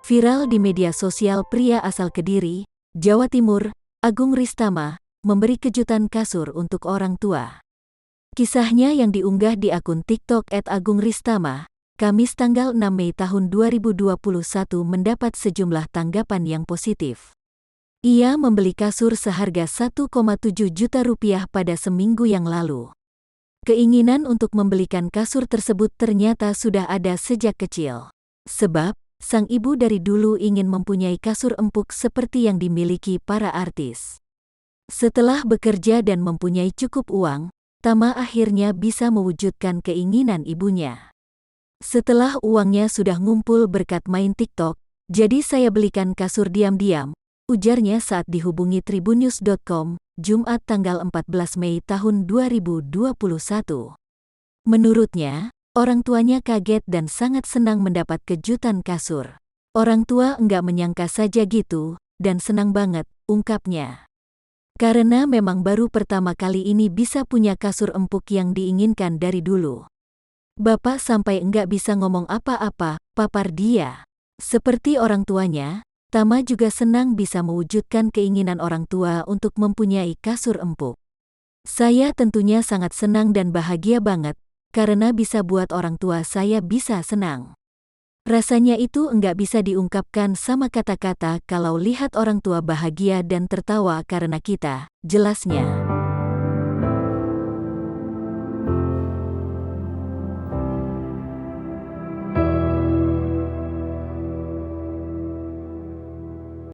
Viral di media sosial, pria asal Kediri, Jawa Timur, Agung Ristama, memberi kejutan kasur untuk orang tua. Kisahnya yang diunggah di akun TikTok @agungristama, Kamis tanggal 6 Mei tahun 2021 mendapat sejumlah tanggapan yang positif. Ia membeli kasur seharga 1,7 juta rupiah pada seminggu yang lalu. Keinginan untuk membelikan kasur tersebut ternyata sudah ada sejak kecil. Sebab, sang ibu dari dulu ingin mempunyai kasur empuk seperti yang dimiliki para artis. Setelah bekerja dan mempunyai cukup uang, Tama akhirnya bisa mewujudkan keinginan ibunya. Setelah uangnya sudah ngumpul berkat main TikTok, jadi saya belikan kasur diam-diam, ujarnya saat dihubungi tribunnews.com, Jumat tanggal 14 Mei tahun 2021. Menurutnya, orang tuanya kaget dan sangat senang mendapat kejutan kasur. Orang tua enggak menyangka saja gitu, dan senang banget, ungkapnya. Karena memang baru pertama kali ini bisa punya kasur empuk yang diinginkan dari dulu. Bapak sampai enggak bisa ngomong apa-apa, papar dia. Seperti orang tuanya, Tama juga senang bisa mewujudkan keinginan orang tua untuk mempunyai kasur empuk. Saya tentunya sangat senang dan bahagia banget, karena bisa buat orang tua saya bisa senang. Rasanya itu enggak bisa diungkapkan sama kata-kata kalau lihat orang tua bahagia dan tertawa karena kita, jelasnya.